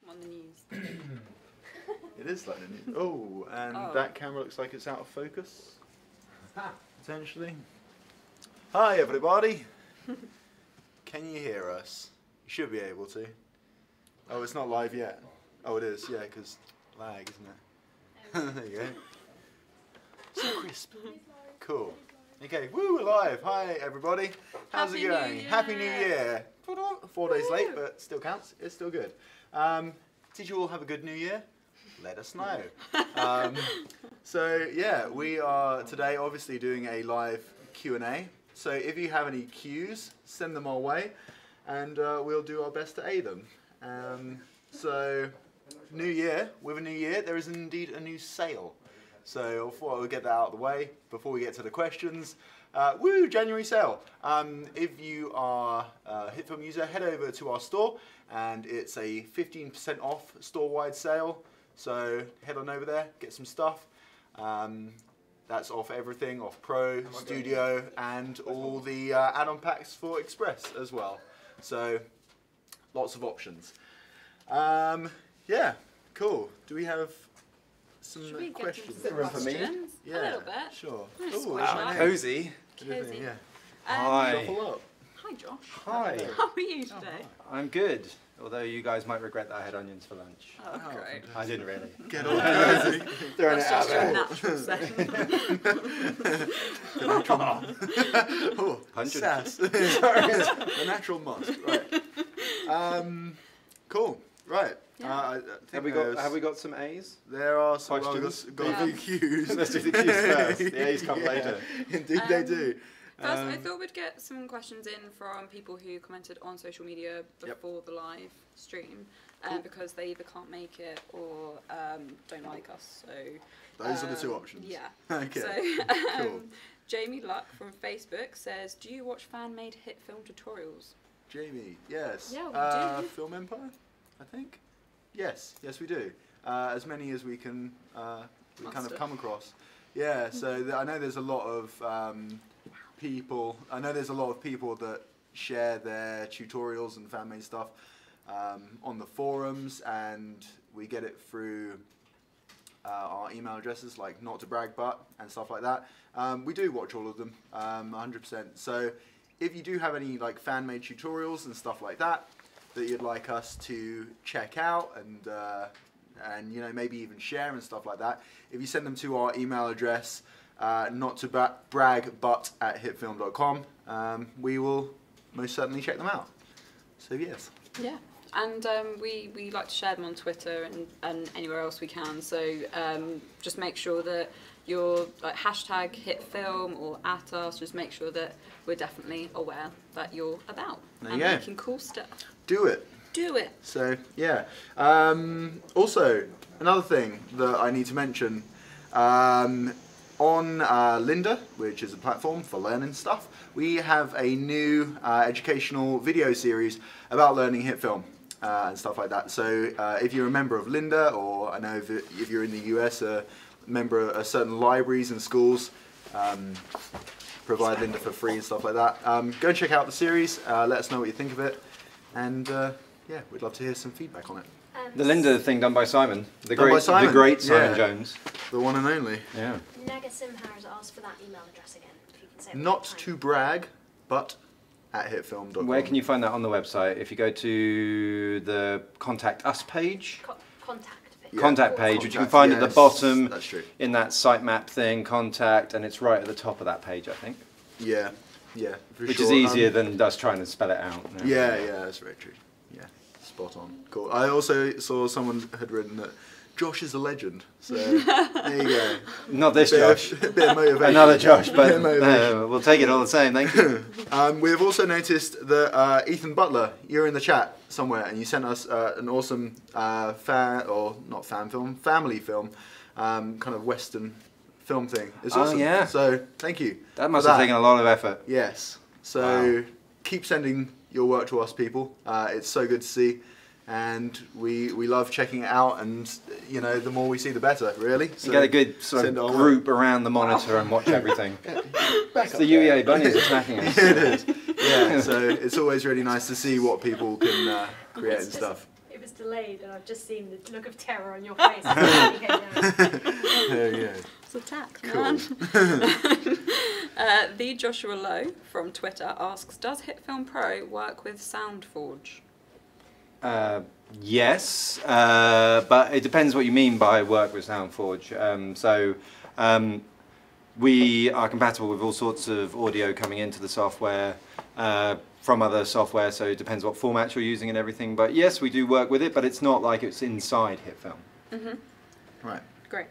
On the news. It is like the news. Oh, and that camera looks like it's out of focus. Potentially. Hi everybody. Can you hear us? You should be able to. Oh, it's not live yet. Oh, it is. Yeah, because lag, isn't it? There you go. So crisp. Cool. Okay, woo, we're live. Hi everybody. How's it going? Happy New Year. 4 days late, but still counts. It's still good. Did you all have a good New Year? Let us know. So yeah, we are today obviously doing a live Q&A. So if you have any Qs, send them our way, and we'll do our best to aid them. So New Year, with a new year, there is indeed a new sale. So I thought I would get that out of the way before we get to the questions. Woo, January sale. If you are a HitFilm user, head over to our store, and it's a 15% off store-wide sale. So head on over there, get some stuff. That's off everything, off Pro, Studio, and all the add-on packs for Express as well. So lots of options. Yeah, cool. Do we have some questions? For me? Yeah, a little bit. Sure. Ooh, cozy. Cozy. Yeah. Hi. Shuffle up. Hi, Josh. Hi. How are you today? I'm good. Although you guys might regret that I had onions for lunch. Oh, great. I didn't really. Get all cozy. Throwing it That's out just your there. natural setting. Oh, 100. sass. Sorry, a natural must. Right. Cool. Right. Yeah. Have we got some A's? There are some. Questions? Got the Q's. Let's do the Q's first. The A's come later. Indeed, they do. First, I thought we'd get some questions in from people who commented on social media before the live stream, because they either can't make it or don't like us. So Those are the two options. Yeah. Okay. So Cool. Jamie Luck from Facebook says, "Do you watch fan-made hit film tutorials?" Jamie, yes. Yeah, we do. Film Empire, I think. Yes, we do. As many as we can we kind of come across. Yeah. So I know there's a lot of people. I know there's a lot of people that share their tutorials and fan-made stuff on the forums, and we get it through our email addresses, like Not to Brag But and stuff like that. We do watch all of them, 100%. So if you do have any like fan-made tutorials and stuff like that you'd like us to check out and you know, maybe even share and stuff like that, if you send them to our email address, not to brag but at hitfilm.com, we will most certainly check them out. So yes. Yeah. And we like to share them on Twitter and anywhere else we can. So just make sure that you're like hashtag HitFilm or at us. Just make sure that we're definitely aware that you're about and making cool stuff. Do it. Do it. So yeah. Also, another thing that I need to mention. On Lynda, which is a platform for learning stuff, we have a new educational video series about learning HitFilm and stuff like that. So if you're a member of Lynda, or I know if you're in the US, a member of certain libraries and schools provide Lynda for free and stuff like that. Go and check out the series, let us know what you think of it, and yeah, we'd love to hear some feedback on it. The Lynda thing done by Simon. The great Simon Jones. The one and only. Yeah. Nagasim has asked for that email address again. If you can say it Not to brag, but at hitfilm.com. Where can you find that on the website? If you go to the Contact Us page. Contact page. Yeah. Contact page, which you can find at the bottom. That's true. In that sitemap thing, contact, and it's right at the top of that page, I think. Yeah, Which is easier than us trying to spell it out. Yeah, that's very true. Yeah, spot on. Cool. I also saw someone had written that Josh is a legend. So there you go. Not this Josh. A bit of motivation. Another Josh, but we'll take it all the same. Thank you. We've also noticed that Ethan Butler, you're in the chat somewhere, and you sent us an awesome family film, kind of Western film thing. It's awesome. Yeah. So thank you. That must have taken a lot of effort. Yes. So keep sending your work to us, people. It's so good to see, and we love checking it out. And you know, the more we see, the better. Really. So you get a good sort of group around the monitor and watch everything. It's the UEA bunnies attacking us. It is. Yeah. So it's always really nice to see what people can create and stuff. It was delayed, and I've just seen the look of terror on your face. There you go. It's a tack, Cool. man. The Joshua Lowe from Twitter asks, does HitFilm Pro work with SoundForge? Yes, but it depends what you mean by work with SoundForge. We are compatible with all sorts of audio coming into the software from other software, so it depends what format you're using and everything. But yes, we do work with it, but it's not like it's inside HitFilm. Mm-hmm. Right. Great.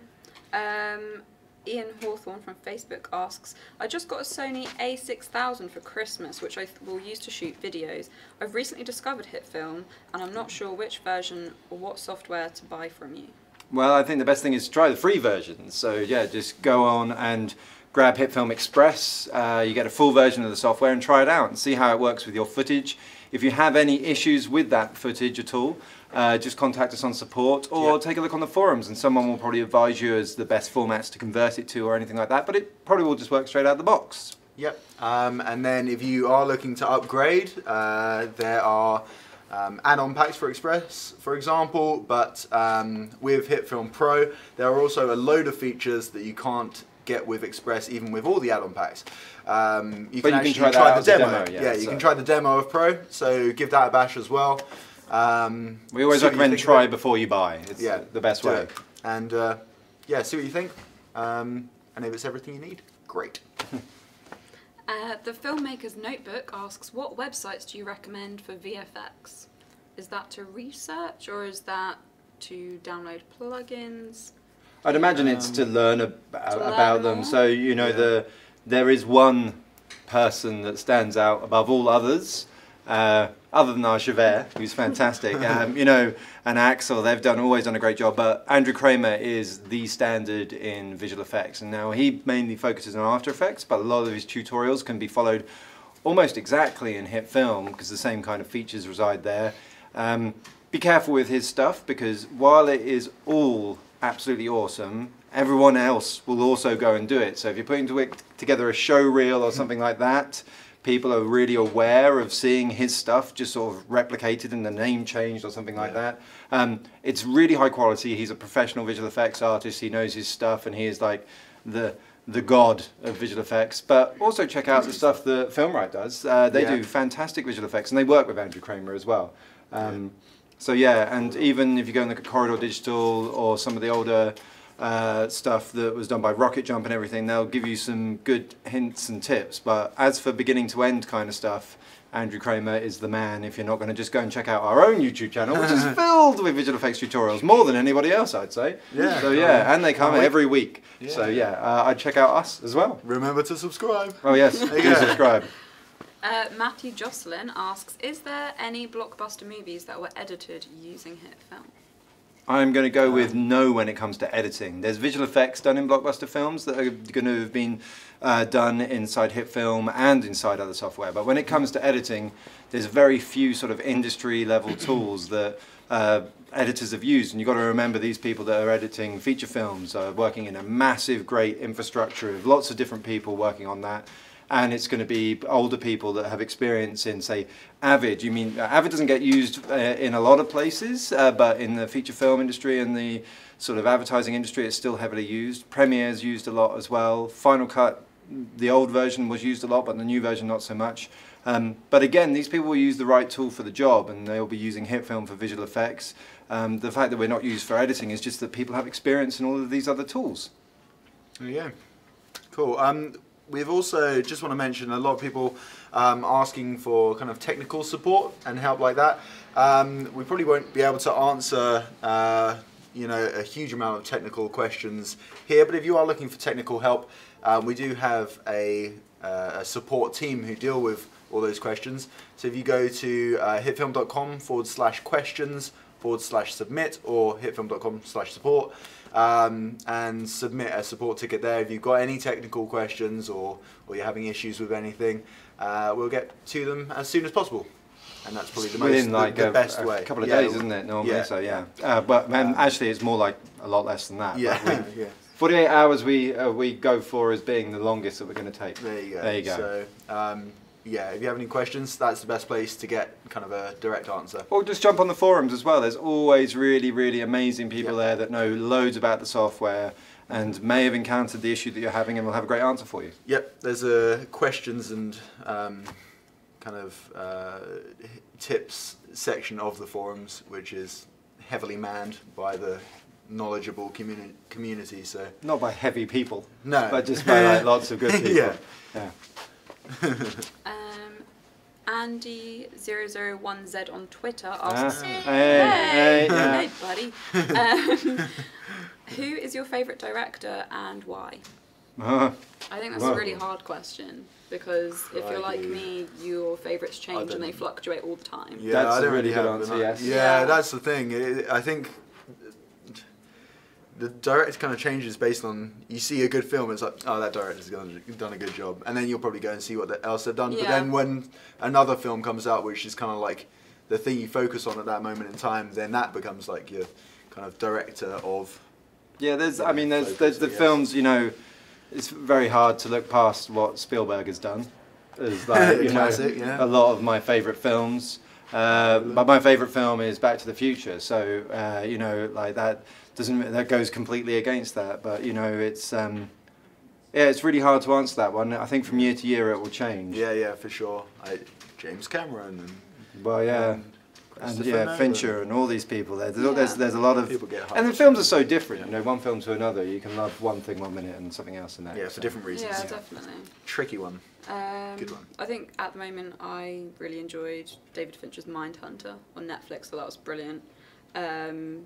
Ian Hawthorne from Facebook asks, I just got a Sony a6000 for Christmas, which I will use to shoot videos. I've recently discovered HitFilm, and I'm not sure which version or what software to buy from you. Well, I think the best thing is to try the free version. So yeah, just go on and grab HitFilm Express. You get a full version of the software and try it out and see how it works with your footage. If you have any issues with that footage at all, just contact us on support or take a look on the forums, and someone will probably advise you as the best formats to convert it to or anything like that, but it probably will just work straight out of the box. Yep. And then if you are looking to upgrade, there are add-on packs for Express, for example, but with HitFilm Pro, there are also a load of features that you can't get with Express, even with all the add-on packs. You can actually try the demo. Yeah, you can try the demo of Pro, so give that a bash as well. We always recommend try before you buy. It's the best way. And yeah, see what you think. And if it's everything you need, great. The Filmmaker's Notebook asks, what websites do you recommend for VFX? Is that to research, or is that to download plugins? I'd imagine it's to learn about them. So, you know, there is one person that stands out above all others, other than our Javert, who's fantastic. You know, and Axel, they've always done a great job, but Andrew Kramer is the standard in visual effects. And now he mainly focuses on After Effects, but a lot of his tutorials can be followed almost exactly in HitFilm because the same kind of features reside there. Be careful with his stuff, because while it is all absolutely awesome, everyone else will also go and do it. So if you're putting together a show reel or something like that, people are really aware of seeing his stuff just sort of replicated and the name changed or something like that. It's really high quality. He's a professional visual effects artist. He knows his stuff, and he is like the god of visual effects. But also check out the stuff that Filmright does. They do fantastic visual effects, and they work with Andrew Kramer as well. So yeah, and even if you go and look at Corridor Digital or some of the older stuff that was done by Rocket Jump and everything, they'll give you some good hints and tips. But as for beginning to end kind of stuff, Andrew Kramer is the man if you're not going to just go and check out our own YouTube channel, which is filled with visual effects tutorials, more than anybody else, I'd say. Yeah. So yeah, and they come every week. Yeah. So yeah, I'd check out us as well. Remember to subscribe. Oh yes, do subscribe. Matthew Jocelyn asks, is there any blockbuster movies that were edited using HitFilm? I'm going to go with no when it comes to editing. There's visual effects done in blockbuster films that are going to have been done inside HitFilm and inside other software. But when it comes to editing, there's very few sort of industry level tools that editors have used. And you've got to remember, these people that are editing feature films are working in a massive, great infrastructure of lots of different people working on that. And it's going to be older people that have experience in, say, Avid. You mean Avid doesn't get used in a lot of places, but in the feature film industry and the sort of advertising industry, it's still heavily used. Premiere's used a lot as well. Final Cut, the old version was used a lot, but the new version not so much. But again, these people will use the right tool for the job, and they'll be using HitFilm for visual effects. The fact that we're not used for editing is just that people have experience in all of these other tools. There you go. Cool. We've also just want to mention a lot of people asking for kind of technical support and help like that. We probably won't be able to answer you know, a huge amount of technical questions here, but if you are looking for technical help, we do have a support team who deal with all those questions. So if you go to hitfilm.com/questions/submit or hitfilm.com/support, and submit a support ticket there. If you've got any technical questions or you're having issues with anything, we'll get to them as soon as possible. And that's probably the within most, the best way. A couple of days, isn't it, normally? So yeah. But actually it's more like a lot less than that. Yeah. 48 hours we go for as being the longest that we're going to take. There you go. There you go. So, yeah, if you have any questions, that's the best place to get kind of a direct answer. Or just jump on the forums as well. There's always really, really amazing people there that know loads about the software and may have encountered the issue that you're having and will have a great answer for you. Yep, there's a questions and kind of tips section of the forums, which is heavily manned by the knowledgeable community. So not by heavy people, no, but just by like lots of good people. Yeah. Andy001Z on Twitter asks, hey, buddy, who is your favourite director and why? I think that's a really hard question, because if you're like me, your favourites change and they fluctuate all the time. Yeah, that's I don't a really really good have answer, an yes. Yeah, that's the thing. I think the director kind of changes based on, you see a good film, it's like, oh, that director's done a good job, and then you'll probably go and see what else they've done. But then when another film comes out, which is kind of like the thing you focus on at that moment in time, then that becomes like your kind of director of. Yeah, there's the films, you know, it's very hard to look past what Spielberg has done. There's like, you Classic, know, a lot of my favourite films. But my favourite film is Back to the Future, so you know, like that goes completely against that. But you know, it's yeah, it's really hard to answer that one. I think from year to year it will change. Yeah, for sure. James Cameron and and yeah, Fincher and all these people there. There's a lot of people get hyped. And the films are so different. You know, one film to another. You can love one thing 1 minute and something else the next. Yeah, for different reasons. Yeah, definitely. Tricky one. Good one. I think at the moment I really enjoyed David Fincher's Mindhunter on Netflix, so that was brilliant. And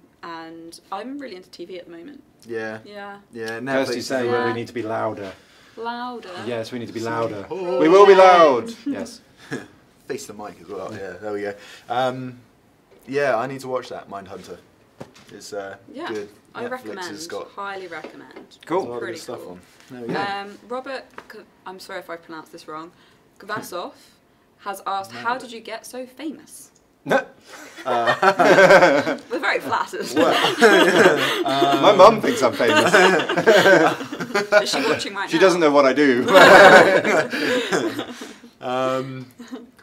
I'm really into TV at the moment. Yeah. Yeah. Yeah. Netflix. First you say, well, we need to be louder. Louder. Yes, we need to be louder. Oh. We will be loud. Yes. Face the mic as well. Yeah, there we go. Yeah, I need to watch that Mindhunter. It's good. I Netflix recommend. has got Highly recommend. Cool. a lot of Pretty good stuff cool. on. There we go. Robert, I'm sorry if I pronounced this wrong. Kvasov has asked, "How did you get so famous?" No. We're very flattered. My mum thinks I'm famous. Is she watching right now? She doesn't know what I do.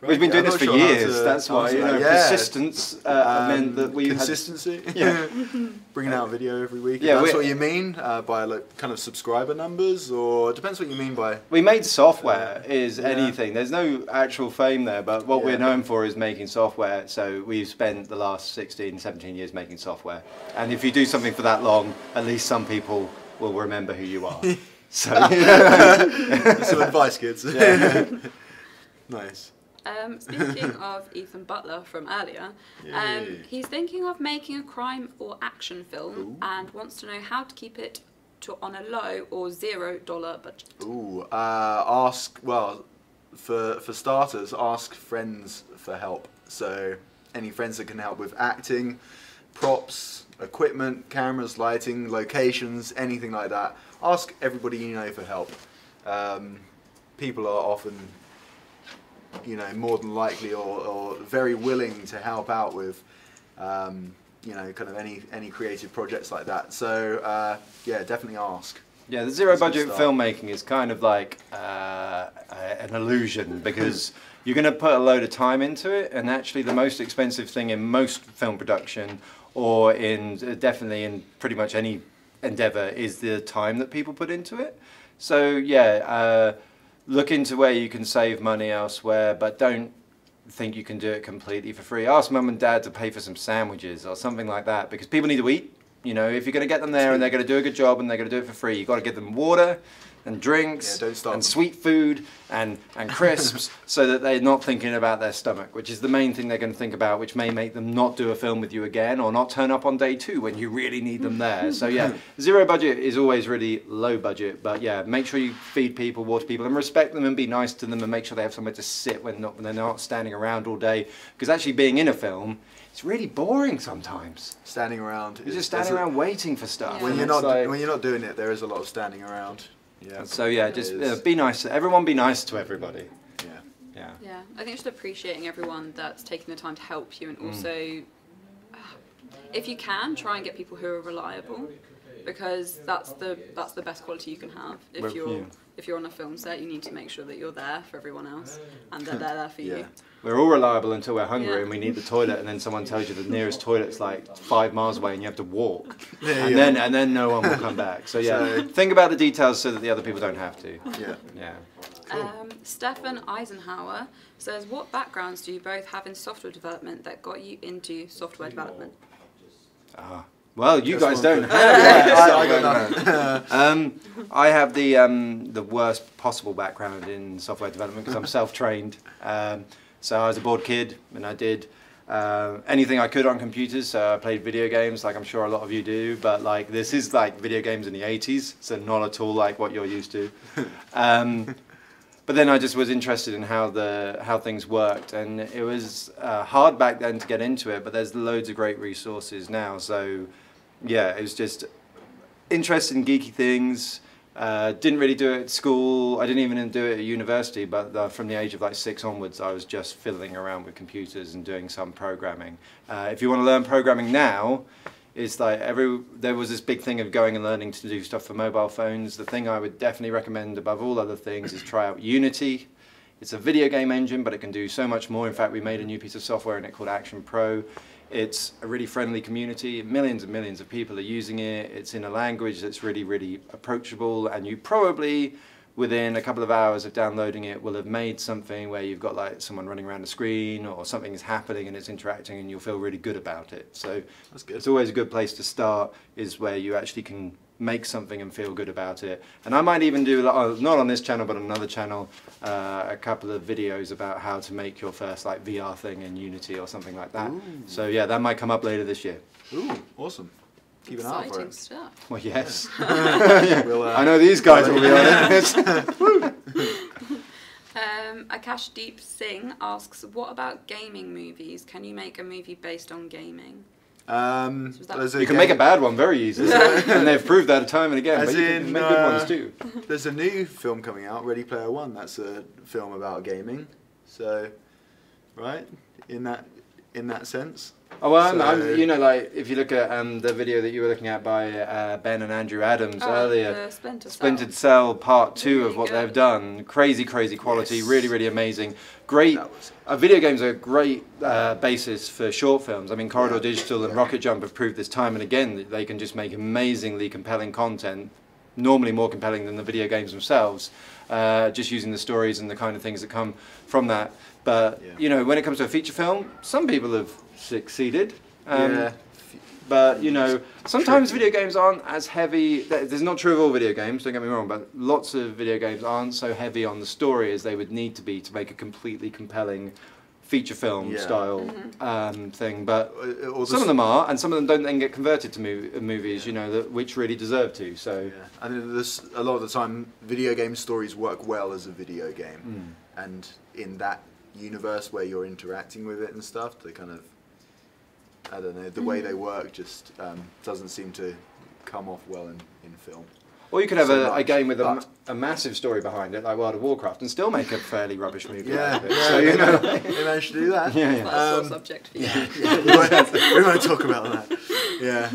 We've been doing this for years. That's why, you know, persistence meant that we consistency. Yeah. Bringing out a video every week. Yeah, that's what you mean by like kind of subscriber numbers, or it depends what you mean by. We made software is anything. There's no actual fame there, but what we're known for is making software. So we've spent the last 16, 17 years making software. And if you do something for that long, at least some people will remember who you are. So some advice, kids. Nice. Speaking of Ethan Butler from earlier, he's thinking of making a crime or action film and wants to know how to keep it on a low or $0 budget. For starters, ask friends for help. So any friends that can help with acting, props, equipment, cameras, lighting, locations, anything like that. Ask everybody you know for help. People are often, you know, more than likely or very willing to help out with, you know, kind of any creative projects like that. So yeah, definitely ask. Yeah, the zero budget filmmaking is kind of like an illusion, because you're going to put a load of time into it, and actually the most expensive thing in most film production, or definitely in pretty much any endeavour, is the time that people put into it. So yeah, look into where you can save money elsewhere, but don't think you can do it completely for free. Ask mum and dad to pay for some sandwiches or something like that, because people need to eat. You know, if you're going to get them there and they're going to do a good job and they're going to do it for free, you've got to give them water and drinks and sweet food and crisps so that they're not thinking about their stomach, which is the main thing they're going to think about, which may make them not do a film with you again or not turn up on day 2 when you really need them there. So yeah, zero budget is always really low budget, but yeah, make sure you feed people, water people, and respect them and be nice to them and make sure they have somewhere to sit when they're not standing around all day, because actually being in a film, it's really boring sometimes. Standing around. You're just standing around waiting for stuff. Yeah. When you're not doing it, there is a lot of standing around. Yeah. So yeah, just be nice. Everyone be nice to everybody. Yeah. I think just appreciating everyone that's taking the time to help you, and also, if you can, try and get people who are reliable, because that's the best quality you can have. If you're if you're on a film set, you need to make sure that you're there for everyone else and that they're there for you. We're all reliable until we're hungry Yeah. and we need the toilet, and then someone tells you the nearest toilet's like 5 miles away and you have to walk, Yeah, and then no one will come back. So yeah, think about the details so that the other people don't have to. Yeah. Stefan Eisenhower says, what backgrounds do you both have in software development that got you into software development? Well, you guys don't have I got none. I have the worst possible background in software development because I'm self-trained. So I was a bored kid and I did anything I could on computers. So I played video games like I'm sure a lot of you do, but like this is like video games in the 80s, so not at all like what you're used to. But then I just was interested in how things worked, and it was hard back then to get into it, but there's loads of great resources now. So yeah, it was just interested in geeky things. Didn't really do it at school. I didn't even do it at university, but from the age of like 6 onwards, I was just fiddling around with computers and doing some programming. If you want to learn programming now, it's like there was this big thing of going and learning to do stuff for mobile phones. The thing I would definitely recommend above all other things is try out Unity. It's a video game engine, but it can do so much more. In fact, we made a new piece of software in it called Action Pro. It's a really friendly community. Millions and millions of people are using it. It's in a language that's really, really approachable, and you probably, within a couple of hours of downloading it, will have made something where you've got like someone running around the screen or something is happening and it's interacting and you'll feel really good about it. So That's good. It's always a good place to start, is where you actually can make something and feel good about it. And I might even do, not on this channel but on another channel, a couple of videos about how to make your first like VR thing in Unity or something like that. Ooh. So yeah, that might come up later this year. Ooh, awesome. Keep an eye out for Exciting it. stuff. Well, yes. We'll, I know these guys will be on it. Akash Deep Singh asks, what about gaming movies? Can you make a movie based on gaming? You can make a bad one very easily, and they've proved that time and again. As But you can make good ones too. There's a new film coming out, Ready Player One. That's a film about gaming. So, right in that sense. Oh well, So- you know, like if you look at the video that you were looking at by Ben and Andrew Adams earlier, The Splinter Cell. Splinter Cell Part 2 Really of what good. they've done, crazy quality, Yes. really amazing. Great. That was- Video games are a great basis for short films. I mean, Corridor Yeah. Digital and Rocket Jump have proved this time and again that they can just make amazingly compelling content, normally more compelling than the video games themselves, just using the stories and the kind of things that come from that. But, you know, when it comes to a feature film, some people have succeeded. Yeah. But, you know, sometimes video games aren't as heavy. This is not true of all video games, don't get me wrong, but lots of video games aren't so heavy on the story as they would need to be to make a completely compelling feature film style thing. But some of them are, and some of them don't then get converted to movies, you know, which really deserve to. So, Yeah. And there's a lot of the time, video game stories work well as a video game, and in that universe where you're interacting with it and stuff, they kind of, I don't know, the way they work just doesn't seem to come off well in film. or you could have So a much, game with but- a massive story behind it, like World of Warcraft, and still make a fairly rubbish movie Yeah, out of it. So, you know. they managed to do that. Yeah, That's a sore subject for you. we won't talk about that. Yeah,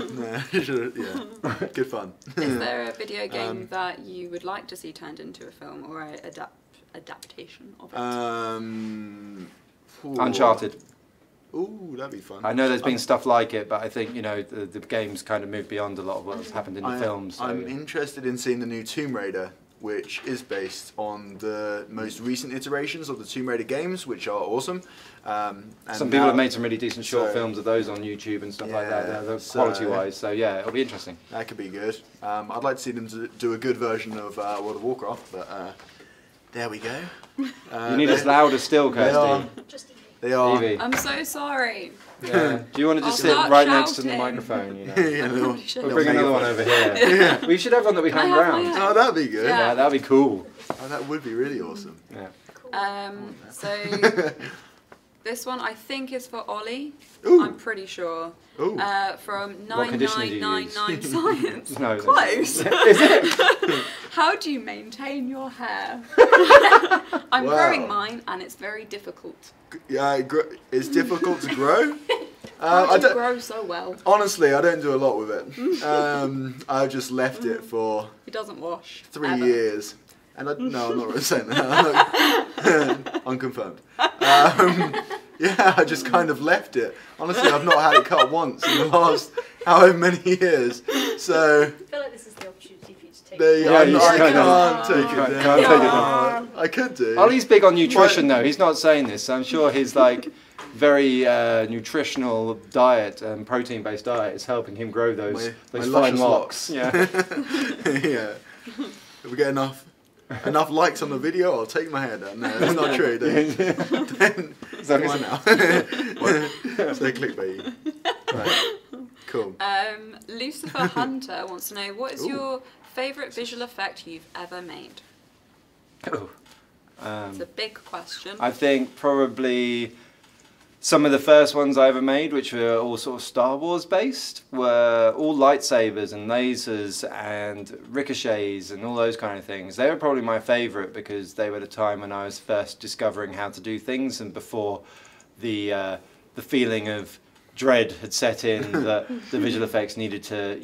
yeah, good fun. Is there a video game that you would like to see turned into a film or an adaptation of it? Uncharted. Ooh, that'd be fun. I know there's been stuff like it, but I think, you know, the games kind of moved beyond a lot of what's happened in the films. So. I'm interested in seeing the new Tomb Raider, which is based on the most recent iterations of the Tomb Raider games, which are awesome. And some people now- have made some really decent short so- films of those on YouTube and stuff like that, Yeah, they're so- quality-wise. So yeah, it'll be interesting. That could be good. I'd like to see them do a good version of World of Warcraft, but there we go. You need us louder still, Kirsty. Just Evie. They are. Evie. I'm so sorry. Yeah. Do you want to just I'll sit start right next to the shouting. microphone? You know? Yeah, little- Probably should. We'll bring another one over here. We should have one that we Can I hang have my around. own? Oh, that'd be good. Yeah. Yeah, that'd be cool. Oh, that would be really awesome. Yeah. So this one I think is for Ollie. Ooh. I'm pretty sure. Ooh. From What conditioner do you use? 9999 Science. No, Close. Is it? How do you maintain your hair? I'm Wow. growing mine and it's very difficult. Yeah, it's difficult to grow. How I do you don't, grow so well? honestly, I don't do a lot with it. I've just left it for It doesn't wash. 3 ever. years, And no, I'm not really saying that. Unconfirmed. Yeah, I just kind of left it. Honestly, I've not had it cut once in the last however many years. So I feel like this is the opportunity for you to take there you it. go. Yeah, you I should can't take it Can't down. take it down. I could do. Ollie's big on nutrition though. He's not saying this. I'm sure his like very nutritional diet and protein-based diet is helping him grow those My fine luscious locks. Yeah. Yeah. If we get enough likes on the video, I'll take my hair down. No, that's not true. Then come on now. So clickbait. Right. Cool. Lucifer Hunter wants to know, what is your favourite visual effect you've ever made? Oh. It's a big question. I think probably some of the first ones I ever made, which were all sort of Star Wars based, were all lightsabers and lasers and ricochets and all those kind of things. They were probably my favourite because they were the time when I was first discovering how to do things and before the feeling of dread had set in that the visual effects needed to,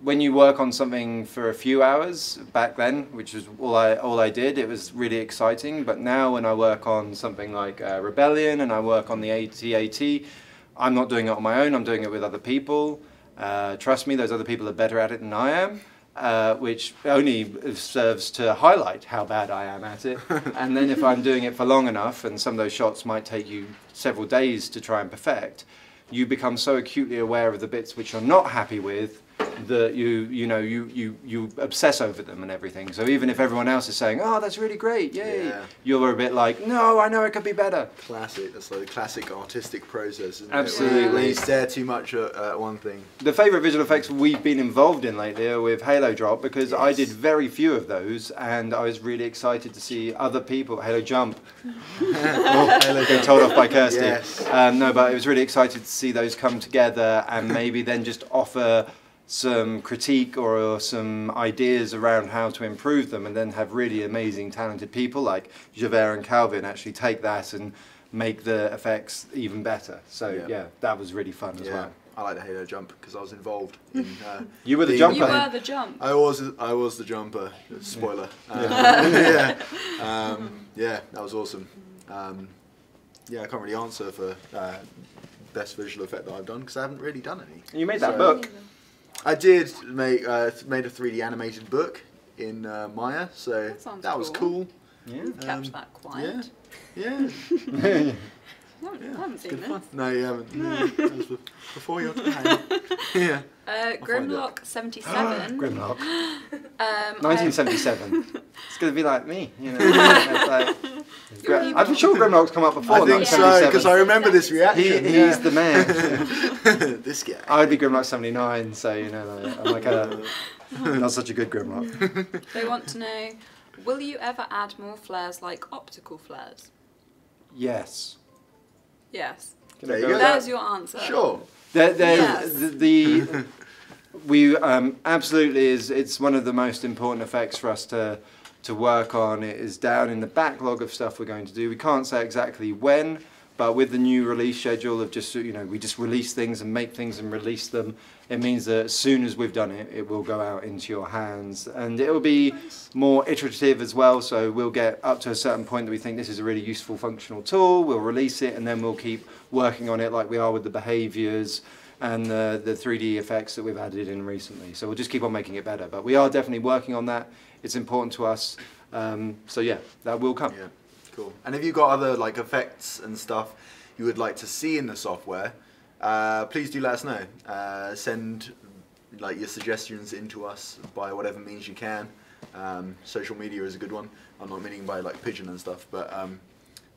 when you work on something for a few hours back then, which was all I did, it was really exciting. But now when I work on something like Rebellion and I work on the AT-AT, I'm not doing it on my own, I'm doing it with other people. Trust me, those other people are better at it than I am, which only serves to highlight how bad I am at it. And then if I'm doing it for long enough, and some of those shots might take you several days to try and perfect, you become so acutely aware of the bits which you're not happy with that you obsess over them and everything. So even if everyone else is saying, "Oh, that's really great, yay," you're a bit like, "No, I know it could be better." Classic. That's like the classic artistic process, isn't Absolutely. it? When you stare too much at one thing. The favourite visual effects we've been involved in lately are with Halo Drop because I did very few of those, and I was really excited to see other people. Halo Jump. Halo Getting told off by Kirsty. Yes. No, but I was really excited to see those come together and maybe then just offer some critique or some ideas around how to improve them, and then have really amazing talented people like Javert and Calvin actually take that and make the effects even better. So yeah, that was really fun as well. I like the Halo Jump because I was involved in you were the jumper. You were the jump. I was the jumper. Spoiler. Yeah. Yeah, that was awesome. Yeah, I can't really answer for best visual effect that I've done because I haven't really done any. You made that book. I did make made a 3D animated book in Maya, so that was cool. Yeah, kept that quiet. Yeah. I haven't seen this. No, you haven't. No. That was before your time. Yeah. Grimlock 77. Grimlock. 1977. It's going to be like me, you know. It's like, I'm sure Grimlock's come up before. I think so, because I remember this reaction. He's the man. This guy. I'd be Grimlock 79, so you know, I'm like not such a good Grimlock. They want to know, will you ever add more flares like optical flares? Yes. Yes. There you go. There's your answer. Sure. We absolutely it's one of the most important effects for us to work on. It is down in the backlog of stuff we're going to do. We can't say exactly when, but with the new release schedule of just, we just release things and make things and release them, it means that as soon as we've done it, it will go out into your hands, and it will be more iterative as well. So we'll get up to a certain point that we think this is a really useful functional tool, we'll release it, and then we'll keep working on it like we are with the behaviors and the 3D effects that we've added in recently. So we'll just keep on making it better, but we are definitely working on that. It's important to us. So yeah, that will come. Yeah, cool. And if you've got other like effects and stuff you would like to see in the software, please do let us know. Send like your suggestions into us by whatever means you can. Social media is a good one. I'm not meaning by like pigeon and stuff, but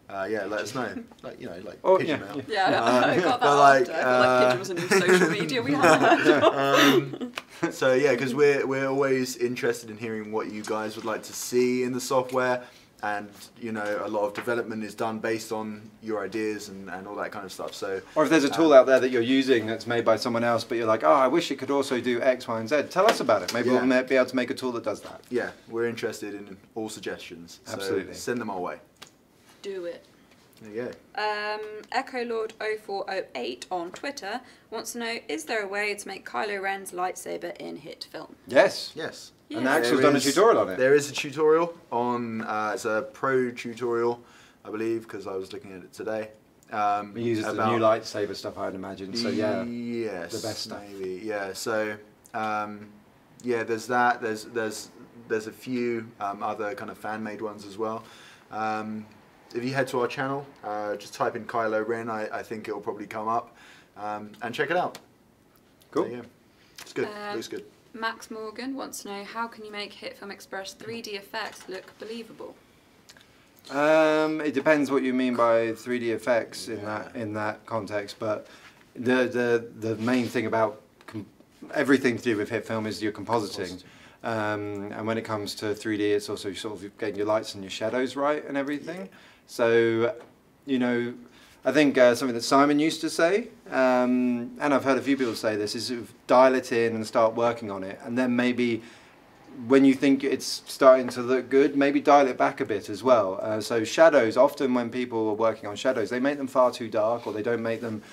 yeah, let us know. Like pigeon mail. Yeah, I got that. But I feel like pigeon was a new social media we haven't heard of. So yeah, because we're always interested in hearing what you guys would like to see in the software. And a lot of development is done based on your ideas and all that kind of stuff. So, or if there's a tool out there that you're using that's made by someone else, but you're like, oh, I wish it could also do X, Y, and Z. Tell us about it. Maybe we'll be able to make a tool that does that. Yeah, we're interested in all suggestions. Absolutely. So send them our way. Do it. There you go. EchoLord0408 on Twitter wants to know, is there a way to make Kylo Ren's lightsaber in HitFilm? Yes. Yes. Yeah. And Axel's done a tutorial on it. There is a tutorial on, it's a pro tutorial, I believe, because I was looking at it today. He uses the new lightsaber stuff, I'd imagine. So yeah, yes, the best stuff. Maybe, yeah. So yeah, there's that. There's a few other kind of fan-made ones as well. If you head to our channel, just type in Kylo Ren. I think it'll probably come up, and check it out. Cool. So, yeah, it's good. Looks good. Max Morgan wants to know, how can you make HitFilm Express 3D effects look believable? It depends what you mean by 3D effects in that context, but the main thing about everything to do with HitFilm is your compositing. And when it comes to 3D, it's also sort of getting your lights and your shadows right and everything. So, you know, I think something that Simon used to say, and I've heard a few people say this, is sort of dial it in and start working on it, and then maybe when you think it's starting to look good, maybe dial it back a bit as well. So shadows, often when people are working on shadows, they make them far too dark, or they don't make them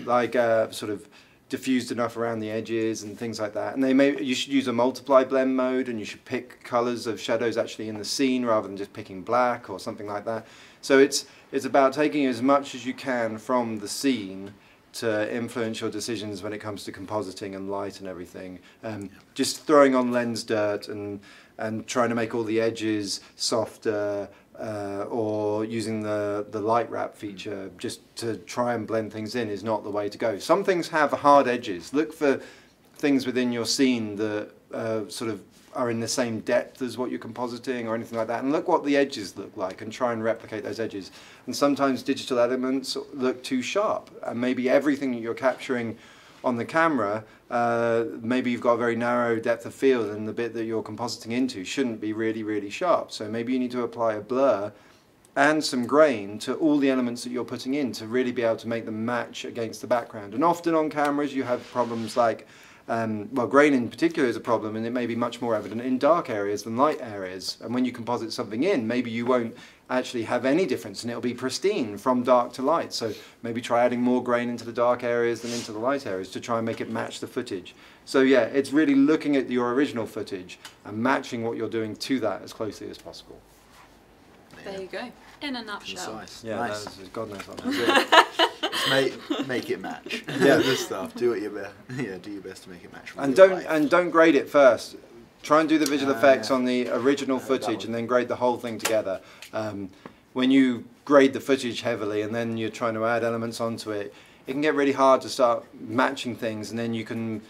like sort of diffused enough around the edges and things like that. And you should use a multiply blend mode, and you should pick colours of shadows actually in the scene rather than just picking black or something like that. So it's about taking as much as you can from the scene to influence your decisions when it comes to compositing and light and everything. Just throwing on lens dirt and trying to make all the edges softer, or using the light wrap feature just to try and blend things in is not the way to go. Some things have hard edges. Look for things within your scene that sort of are in the same depth as what you're compositing or anything like that, and look what the edges look like and try and replicate those edges. And sometimes digital elements look too sharp, and maybe everything that you're capturing on the camera, maybe you've got a very narrow depth of field, and the bit that you're compositing into shouldn't be really, really sharp. So maybe you need to apply a blur and some grain to all the elements that you're putting in to really be able to make them match against the background. And often on cameras you have problems like, well, grain in particular is a problem, and it may be much more evident in dark areas than light areas. And when you composite something in, maybe you won't actually have any difference, and it'll be pristine from dark to light. So maybe try adding more grain into the dark areas than into the light areas to try and make it match the footage. So yeah, it's really looking at your original footage and matching what you're doing to that as closely as possible. There you go. In a nutshell. Concise. Yeah, Nice. that's God knows what that is. Just make it match. Yeah. This stuff. Do what you do your best to make it match. And real life. don't grade it first. Try and do the visual effects on the original footage, and then grade the whole thing together. When you grade the footage heavily and then you're trying to add elements onto it, it can get really hard to start matching things, and then you can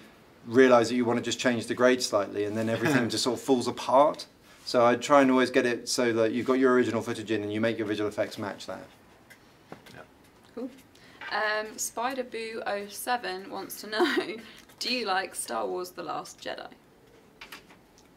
realise that you want to just change the grade slightly, and then everything just sort of falls apart. So I try and always get it so that you've got your original footage in and you make your visual effects match that. Cool. SpiderBoo07 wants to know, do you like Star Wars The Last Jedi?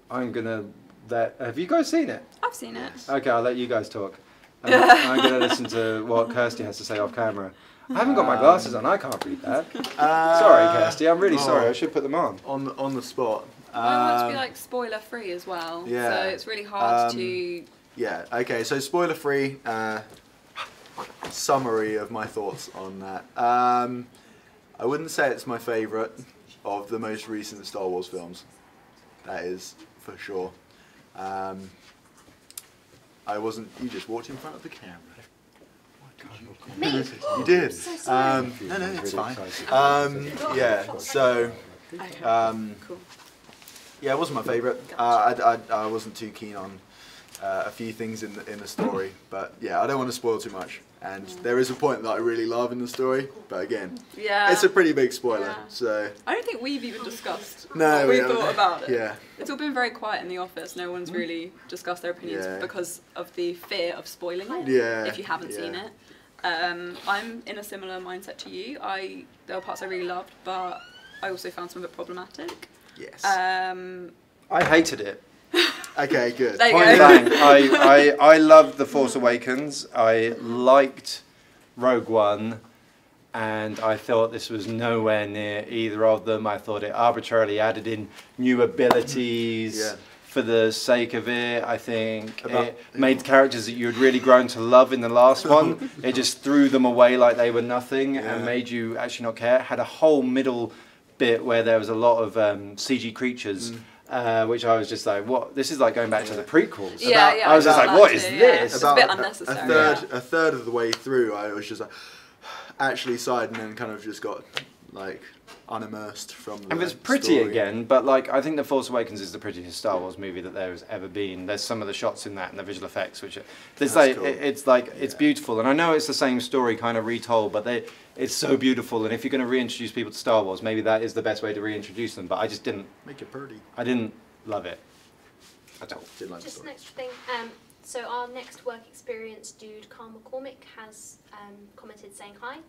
I'm gonna have you guys seen it? I've seen it. Okay, I'll let you guys talk. I'm gonna listen to what Kirsty has to say off camera. I haven't got my glasses on, I can't read that. Sorry Kirsty, I'm really sorry, I should put them on. On the spot. I want to be like spoiler free as well. Yeah. So it's really hard to. Yeah. Okay. So spoiler free summary of my thoughts on that. I wouldn't say it's my favourite of the most recent Star Wars films. That is for sure. I wasn't. You just walked in front of the camera. Me? You did. So sorry. No, it's fine. Yeah. So. Cool. Yeah, it wasn't my favourite. I wasn't too keen on a few things in the story, but yeah, I don't want to spoil too much. And there is a point that I really love in the story, but again, it's a pretty big spoiler. Yeah. So I don't think we've even discussed no, what we thought about it. Yeah. It's all been very quiet in the office. No one's really discussed their opinions because of the fear of spoiling it. Yeah. If you haven't seen it. I'm in a similar mindset to you. There were parts I really loved, but I also found some of it problematic. Yes. I hated it. Okay, good. There you Point go. blank, I loved The Force Awakens. I liked Rogue One, and I thought this was nowhere near either of them. I thought it arbitrarily added in new abilities for the sake of it. I think it made characters that you had really grown to love in the last one. It just threw them away like they were nothing and made you actually not care. It had a whole middle bit where there was a lot of CG creatures. which I was just like, what? This is like going back to the prequels. Yeah, About- yeah. I was just felt like, what that is too, yeah. this? It's a bit unnecessary. A third of the way through, I was just like, actually sighed, and then kind of just got like unimmersed from the And it's pretty story. again, but like I think The Force Awakens is the prettiest Star Wars movie that there has ever been. There's some of the shots in that and the visual effects, which That's like cool. it's beautiful. And I know it's the same story kind of retold, but it's so beautiful. And if you're going to reintroduce people to Star Wars, maybe that is the best way to reintroduce them. But I just didn't. Make it pretty. I didn't love it at all. Didn't like the Just an story. extra thing. So our next work experience dude, Carl McCormick, has commented saying hi.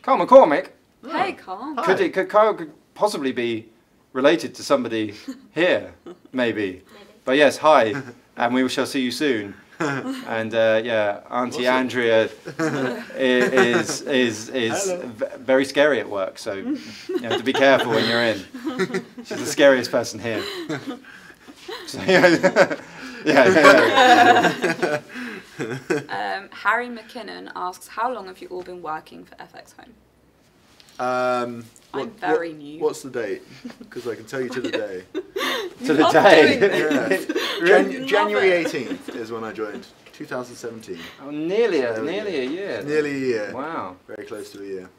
Carl McCormick. Hey, Carl. Hi. Could Carl could possibly be related to somebody here, maybe. Maybe. But yes, hi, and we shall see you soon. And yeah, Auntie Awesome. Andrea is Hello. very scary at work, so you have to be careful when you're in. She's the scariest person here. So, yeah. Harry McKinnon asks, how long have you all been working for FX Home? I'm very new. What's the date? Because I can tell you to the day. To the love day. doing this. Yeah. January it. 18th is when I joined. 2017. Oh, nearly a There we year. Nearly a year. Wow. Very close to a year.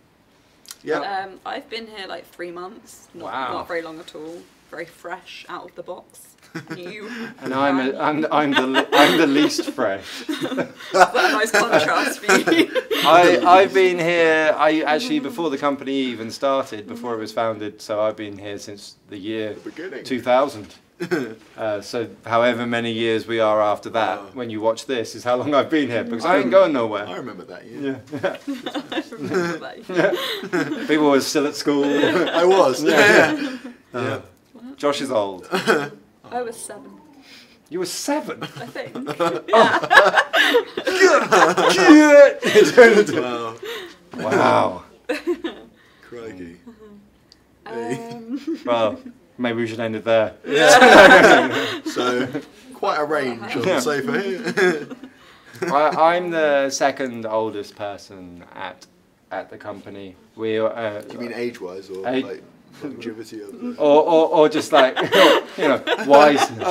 Yeah. I've been here like 3 months. Wow. Not very long at all. Very fresh, out of the box. New. And I'm the least fresh. That's a nice contrast for you. I've been here. I actually before the company even started, before it was founded. So I've been here since the year Beginning. 2000. So however many years we are after that, Wow. when you watch this, is how long I've been here because I ain't going nowhere. I remember that year. Yeah. I remember that. People were still at school. I was. Yeah. Yeah. Josh is old. I was 7, You were 7. I think. Wow. Wow. Crikey. Well, maybe we should end it there. So, quite a range on Yeah. the sofa here. I'm the second oldest person at the compmy. We Do you mean age-wise or Age- like longevity of the... or just like wiseness.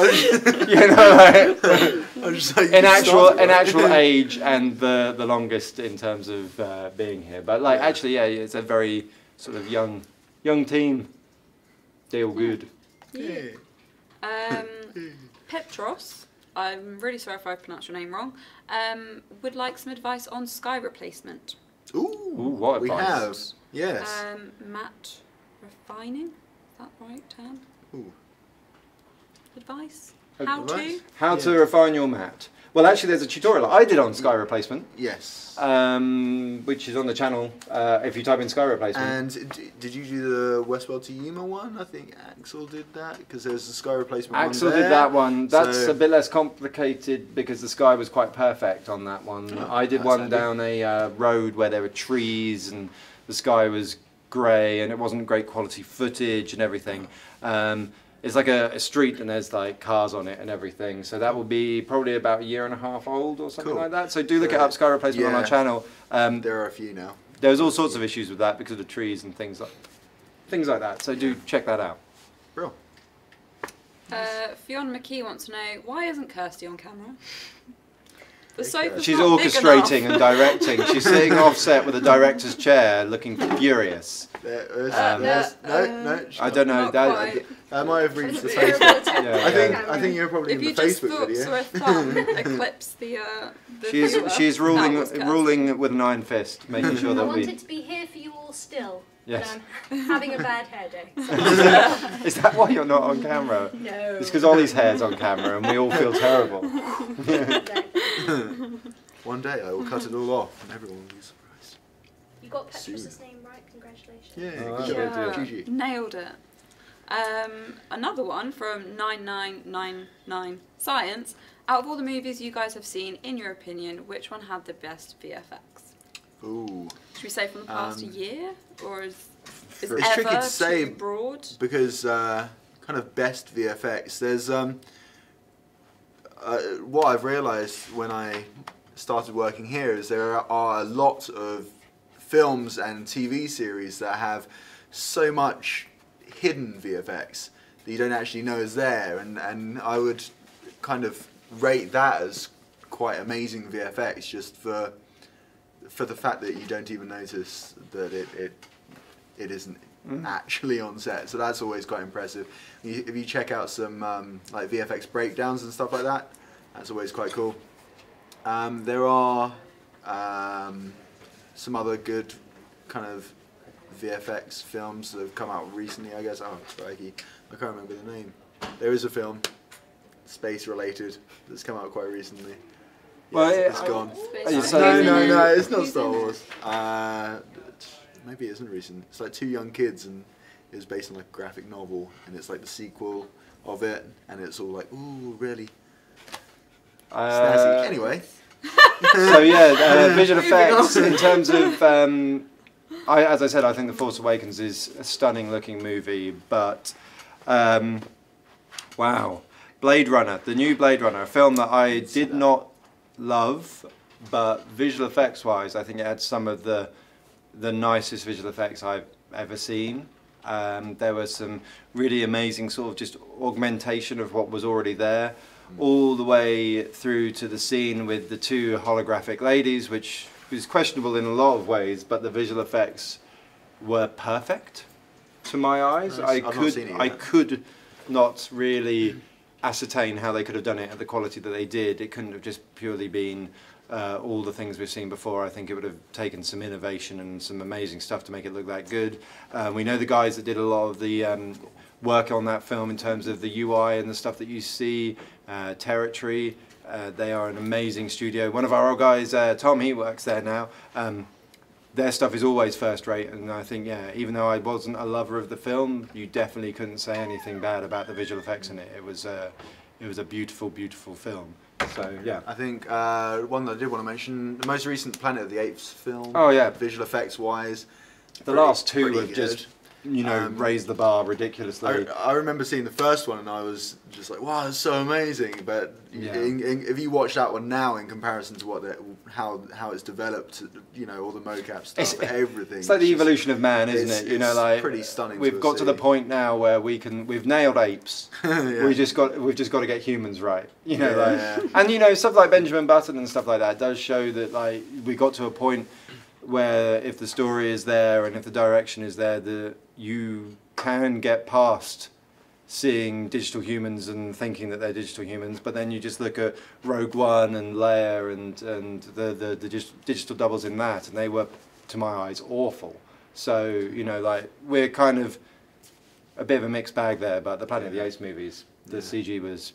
Like I'm just like, in you actual started, right? age and the longest in terms of being here. But like actually, yeah, it's a very sort of young team. They all good. Yeah. Petros, I'm really sorry if I pronounced your name wrong, would like some advice on sky replacement. Ooh, what we advice? have. Yes. Matte refining, is that the right term? Ooh. Advice? Advice? How to? How to Yeah. refine your mat. Well, actually, there's a tutorial I did on sky replacement, Yes. which is on the channel if you type in sky replacement. And did you do the Westworld to Yuma one? I think Axel did that because there's a sky replacement Axel one there. did that one. That's So- a bit less complicated because the sky was quite perfect on that one. Oh, I did that's one handy. down a road where there were trees and the sky was grey and it wasn't great quality footage and everything. It's like a street and there's like cars on it and everything. So that will be probably about a year and a half old or something Cool. like that. So do look So, it up, sky replacement on our yeah. channel. There are a few now. There's all sorts of issues with that because of the trees and things like that. So do check that out. Bro. Fiona McKee wants to know, why isn't Kirsty on camera? The Hey, sofa's She's not big orchestrating enough. and directing. She's sitting offset with a director's chair, looking furious. There's, no. I don't know. Not That, quite. That might have reached the Terrible Facebook. attempt. Yeah, I think you're probably If in you the just Facebook saw video. a thumb eclipse the viewer, she's that ruling was Kirsty. ruling with an iron fist, making sure I that wanted we. to be here for you all still, Yes. but I'm having a bad hair day. Is that why you're not on camera? No. It's because Ollie's hair's on camera and we all feel terrible. One day I will cut it all off and everyone will be surprised. You got Soon. Petrus's name right, congratulations. Yeah, Oh, good that's job. good, GG. Nailed it. Another one from 9999 Science. Out of all the movies you guys have seen, in your opinion, which one had the best VFX? Ooh. Should we say from the past year, or is It's ever tricky to say too broad? because kind of best VFX. There's what I've realised when I started working here is there are a lot of films and TV series that have so much hidden VFX that you don't actually know is there, and I would kind of rate that as quite amazing VFX, just for the fact that you don't even notice that it isn't actually on set. So that's always quite impressive. If you check out some like VFX breakdowns and stuff like that, that's always quite cool. There are some other good kind of VFX films that have come out recently, I guess. Oh, crikey, I can't remember the name. There is a film, space related, that's come out quite recently. Well, It's gone. No, it's not Star Wars. Maybe it isn't recent. It's like two young kids, and it was based on like a graphic novel, and it's like the sequel of it, and it's all like, ooh, really snazzy. Anyway. So yeah, visual effects in terms of, as I said, I think The Force Awakens is a stunning looking movie, but wow, Blade Runner, the new Blade Runner, a film that I did not love, but visual effects wise, I think it had some of the nicest visual effects I've ever seen. There was some really amazing sort of just augmentation of what was already there, all the way through to the scene with the two holographic ladies, which was questionable in a lot of ways, but the visual effects were perfect to my eyes. I could not really ascertain how they could have done it at the quality that they did. It couldn't have just purely been all the things we've seen before. I think it would have taken some innovation and some amazing stuff to make it look that good. We know the guys that did a lot of the work on that film in terms of the UI and the stuff that you see, Territory. They are an amazing studio. One of our old guys, Tom, he works there now. Their stuff is always first rate, and I think, yeah, even though I wasn't a lover of the film, you definitely couldn't say anything bad about the visual effects in it. It was a beautiful, beautiful film. So yeah. I think one that I did want to mention, the most recent Planet of the Apes film. Oh yeah. Visual effects wise, the last two have just, you know, raised the bar ridiculously. I remember seeing the first one and I was just like, wow, that's so amazing. But if you watch that one now in comparison to what how it's developed, you know, all the mocap stuff, everything. It's like the evolution of man, isn't it? You know, like pretty stunning. We've got to the point now where we've nailed apes. Yeah. We've just got to get humans right. You know, and you know, stuff like Benjamin Button and stuff like that does show that like we got to a point where if the story is there and if the direction is there, you can get past seeing digital humans and thinking that they're digital humans, but then you just look at Rogue One and Leia and the digital doubles in that, and they were, to my eyes, awful. So, you know, like, we're kind of a bit of a mixed bag there, but the Planet of the Apes movies, the CG was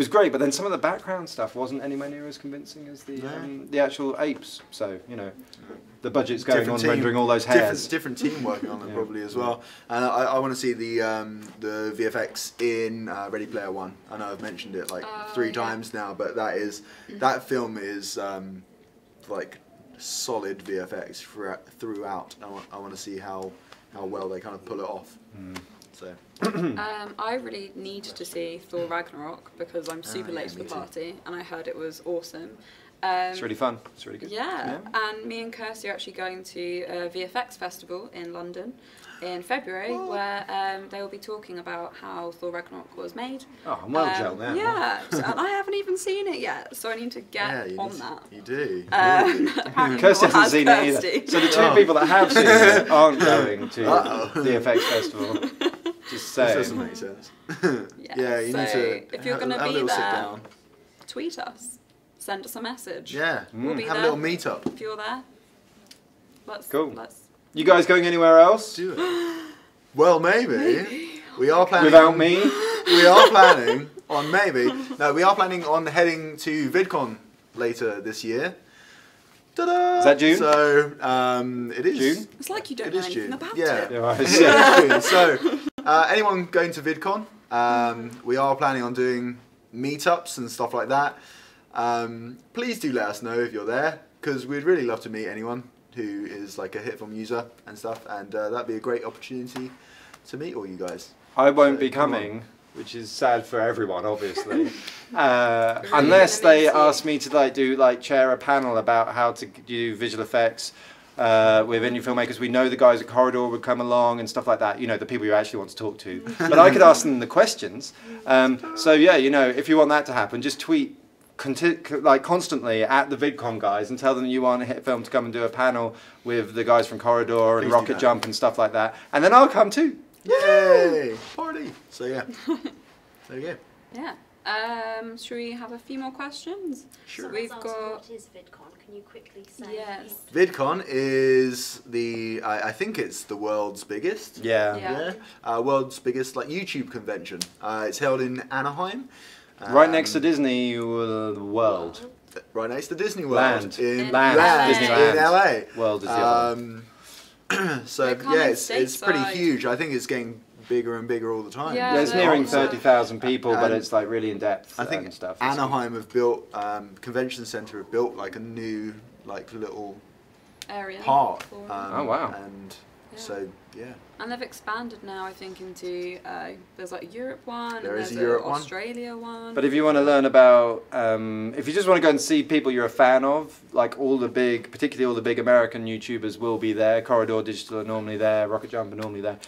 great, but then some of the background stuff wasn't anywhere near as convincing as the actual apes. So, you know, the budget's going on rendering all those hairs. Different team working on them probably as well. And I want to see the VFX in Ready Player One. I know I've mentioned it like 3 times now, but that film is like solid VFX throughout. I want to see how well they kind of pull it off. So. I really need to see Thor Ragnarok because I'm super late to the party and I heard it was awesome. It's really fun. It's really good. Yeah, and me and Kirsty are actually going to a VFX festival in London in February where they will be talking about how Thor Ragnarok was made. Oh, I'm well gel now. Yeah, and I haven't even seen it yet, so I need to get on that. You do. Kirsty hasn't seen it either. So the 2 people that have seen it aren't going to the VFX festival. Just saying. This doesn't make sense. Yeah, you need to if you're going to be there, tweet us. Send us a message. Yeah, we'll be have there. a little meet-up. If you're there, cool. You guys going anywhere else? Do it. Well, maybe. We are planning. Without me? We are planning on maybe. No, we are planning on heading to VidCon later this year. Ta-da! Is that June? So, it is. June? It's like you don't know anything about it. Yeah, it's June. So, anyone going to VidCon, we are planning on doing meetups and stuff like that. Please do let us know if you're there, because we'd really love to meet anyone who is like a HitFilm user and stuff, and that'd be a great opportunity to meet all you guys. I won't be coming, which is sad for everyone, obviously, unless they ask me to chair a panel about how to do visual effects with indie filmmakers. We know the guys at Corridor would come along and stuff like that. You know, the people you actually want to talk to. But I could ask them the questions. So yeah, you know, if you want that to happen, just tweet constantly at the VidCon guys and tell them you want HitFilm to come and do a panel with the guys from Corridor and Rocket Jump and stuff like that. And then I'll come too. Yay! Party! So yeah, there you go. Yeah. Should we have a few more questions? Sure. So We've got... got... What is VidCon? Can you quickly say? Yes. VidCon is I think it's the world's biggest. Yeah. World's biggest like YouTube convention. It's held in Anaheim. Right next to Disney World. Right next to Disney World. Land. In Disneyland. In LA. World is the other one. So yeah, it's pretty huge. I think it's getting bigger and bigger all the time. Yeah, it's nearing 30,000 people, but it's like really in depth. I think and stuff. Anaheim have built convention center have built like a new like little area park. Oh wow! And so yeah. And they've expanded now, I think, into there's like Europe one, There and is there's a Europe one. Australia one. But if you want to learn about, if you just want to go and see people you're a fan of, like all the big, particularly all the big American YouTubers will be there. Corridor Digital are normally there. Rocket Jump are normally there.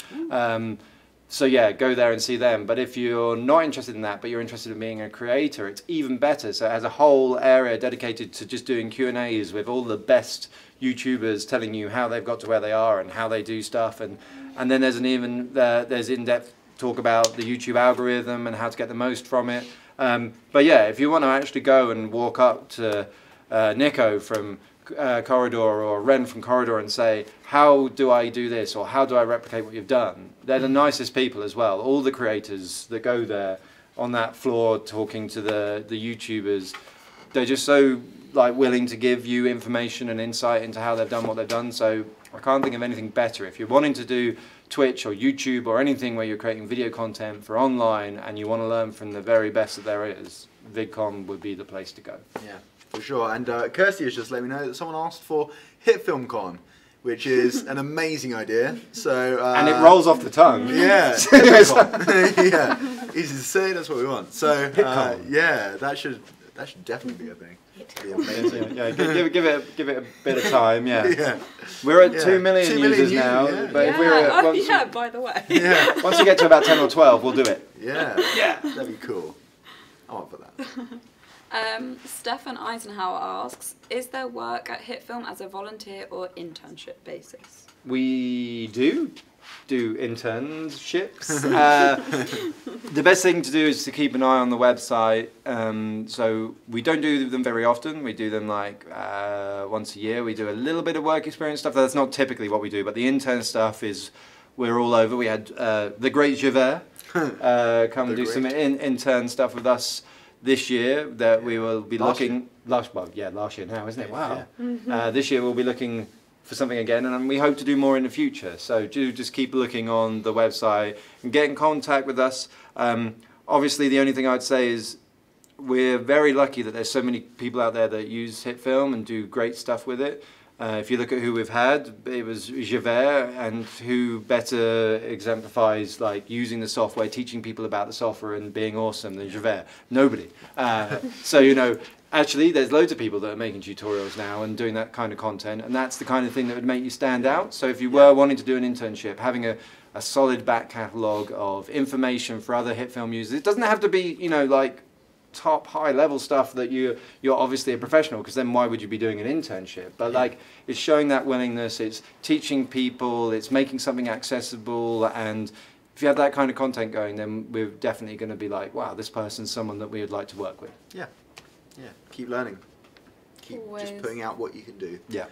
So yeah, go there and see them. But if you're not interested in that, but you're interested in being a creator, it's even better. So it has a whole area dedicated to just doing Q&As with all the best YouTubers telling you how they've got to where they are and how they do stuff. And then there's there's in-depth talk about the YouTube algorithm and how to get the most from it. But yeah, if you want to actually go and walk up to Nico from Corridor or Ren from Corridor and say, how do I do this, or how do I replicate what you've done? They're the nicest people as well. All the creators that go there on that floor talking to the YouTubers, they're just so like willing to give you information and insight into how they've done what they've done. So I can't think of anything better. If you're wanting to do Twitch or YouTube or anything where you're creating video content for online and you want to learn from the very best that there is, VidCon would be the place to go. Yeah. For sure, and Kirsty has just let me know that someone asked for HitFilm Con, which is an amazing idea. So and it rolls off the tongue. Yeah, yeah, easy to say. That's what we want. So yeah, that should definitely be a thing. Be amazing. Yeah, give it a bit of time. Yeah, yeah. We're at 2 million users now, yeah. but if we're at by the way. Yeah. Once we get to about 10 or 12, we'll do it. Yeah, yeah, that'd be cool. I'm up for that. Stefan Eisenhower asks, is there work at HitFilm as a volunteer or internship basis? We do internships. The best thing to do is to keep an eye on the website. So we don't do them very often. We do them like once a year. We do a little bit of work experience stuff. That's not typically what we do, but the intern stuff is, we're all over. We had the great Javert come and do some intern stuff with us this year that we will be last year now, isn't it? Wow. Yeah. This year we'll be looking for something again, and we hope to do more in the future. So do just keep looking on the website and get in contact with us. Obviously, the only thing I'd say is we're very lucky that there's so many people out there that use HitFilm and do great stuff with it. If you look at who we've had, it was Javert, and who better exemplifies like using the software, teaching people about the software and being awesome than Javert? Nobody. So, you know, actually there's loads of people that are making tutorials now and doing that kind of content, and that's the kind of thing that would make you stand out. So if you were wanting to do an internship, having a solid back catalogue of information for other HitFilm users, it doesn't have to be, you know, like top high level stuff that you're obviously a professional, because then why would you be doing an internship? But like, it's showing that willingness, it's teaching people, it's making something accessible, and if you have that kind of content going, then we're definitely going to be like, wow, this person's someone that we would like to work with. Yeah, yeah. Keep learning. Keep Always. just putting out what you can do. Yeah.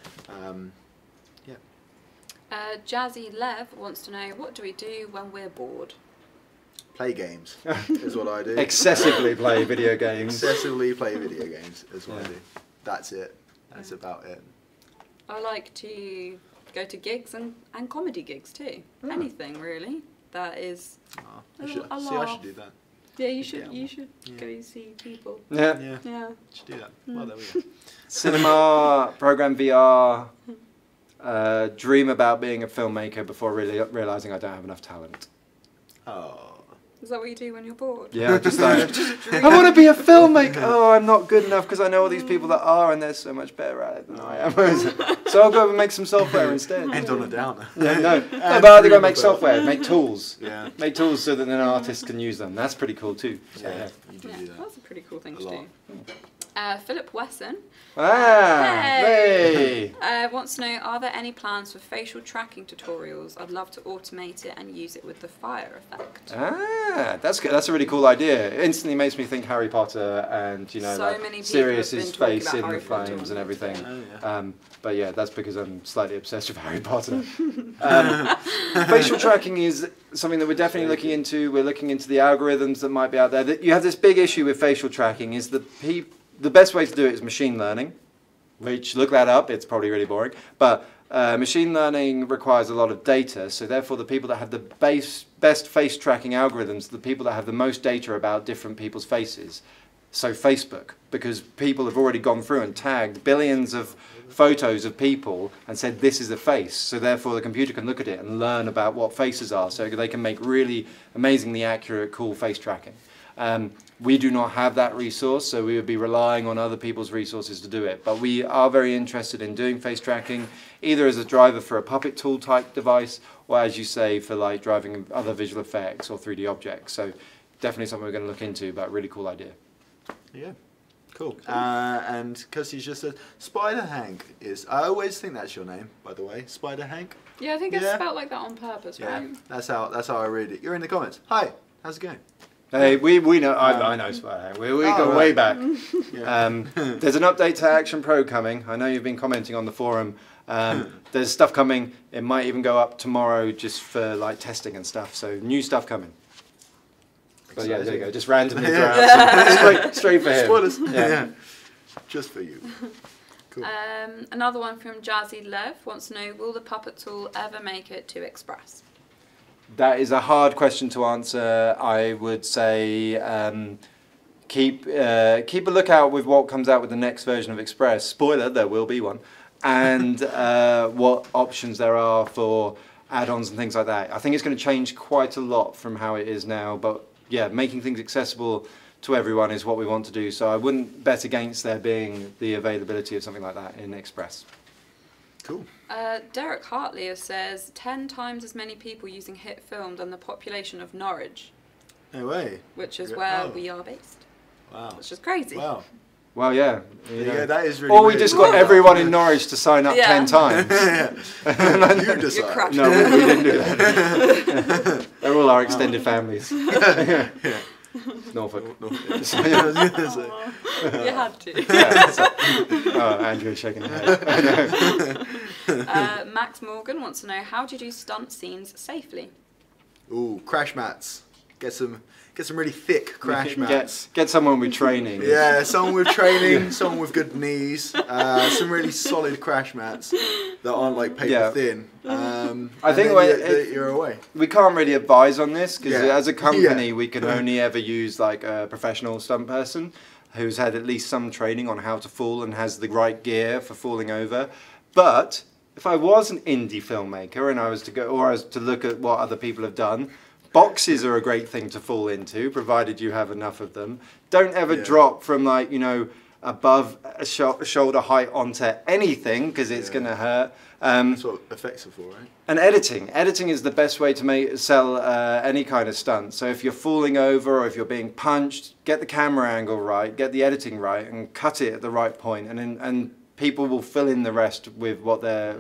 Jazzy Lev wants to know, what do we do when we're bored? Play games is what I do. Excessively play video games. Excessively play video games is what I do. That's it. That's about it. I like to go to gigs and comedy gigs too. Anything really. That is I should do that. Yeah, you should go see people. Yeah. Yeah. Should do that. Well, there we go. Cinema, program VR, dream about being a filmmaker before really realising I don't have enough talent. Oh. Is that what you do when you're bored? Yeah, just like, I want to be a filmmaker. Oh, I'm not good enough because I know all these people that are, and they're so much better at it than I am. So I'll go and make some software instead. End on a downer. No, but I'll go make software, make tools. Yeah. Make tools so that then artists can use them. That's pretty cool too. So, Yeah, you do that. That's a pretty cool thing A to lot. do. Philip Wesson Hey! wants to know, are there any plans for facial tracking tutorials? I'd love to automate it and use it with the fire effect. That's good. That's a really cool idea. It instantly makes me think Harry Potter and, you know, So like many people Sirius's have been talking face about in Harry the Potter flames and on everything. Oh, yeah. But yeah, that's because I'm slightly obsessed with Harry Potter. Facial tracking is something that we're definitely looking into. We're looking into the algorithms that might be out there. You have this big issue with facial tracking is the best way to do it is machine learning, which, look that up, it's probably really boring. But machine learning requires a lot of data, so therefore the people that have the best face tracking algorithms, the people that have the most data about different people's faces. So Facebook, because people have already gone through and tagged billions of photos of people and said this is a face, so therefore the computer can look at it and learn about what faces are, so they can make really amazingly accurate, cool face tracking. We do not have that resource, so we would be relying on other people's resources to do it. But we are very interested in doing face tracking, either as a driver for a puppet tool type device, or as you say, for like driving other visual effects or 3D objects. So definitely something we're going to look into, but really cool idea. Yeah. Cool. And Kelsey's just said, Spider Hank is. I always think that's your name, by the way. Spider Hank. Yeah, I think it's spelled like that on purpose, Yeah. right? That's how I read it. You're in the comments. Hi. How's it going? Hey, we know, I know Spider Hank. We go right. way back. Yeah. There's an update to Action Pro coming. I know you've been commenting on the forum. There's stuff coming. It might even go up tomorrow just for like testing and stuff. So new stuff coming. But yeah, there you go. Just randomly throw out straight for him. Spoilers. Yeah. Just for you. Cool. Another one from Jazzy Lev wants to know, will the puppet tool ever make it to Express? That is a hard question to answer. I would say keep a lookout with what comes out with the next version of Express. Spoiler, there will be one. And what options there are for add-ons and things like that. I think it's going to change quite a lot from how it is now. But yeah, making things accessible to everyone is what we want to do. So I wouldn't bet against there being the availability of something like that in Express. Cool. Derek Hartley says 10 times as many people using HitFilm than the population of Norwich, No way. which is where we are based. Wow. Which is crazy. Wow. Well, yeah. Yeah, that is really. Or we just got everyone in Norwich to sign up 10 times. You decide. No, we didn't do that. They're all our extended families. Norfolk. You had to. Oh, Andrew's shaking her head. Max Morgan wants to know, how do you do stunt scenes safely? Ooh, crash mats. Get some really thick crash mats. Get someone with training. Yeah, someone with training, someone with good knees, some really solid crash mats that aren't like paper thin. I think you're away. We can't really advise on this because as a company we can Yeah. only ever use like a professional stunt person who's had at least some training on how to fall and has the right gear for falling over. But if I was an indie filmmaker and I was to go, or I was to look at what other people have done, boxes are a great thing to fall into, provided you have enough of them. Don't ever drop from like, you know, above a shoulder height onto anything because it's going to hurt. That's what effects are for, right? And editing is the best way to sell any kind of stunt. So if you're falling over or if you're being punched, get the camera angle right, get the editing right, and cut it at the right point, and people will fill in the rest with their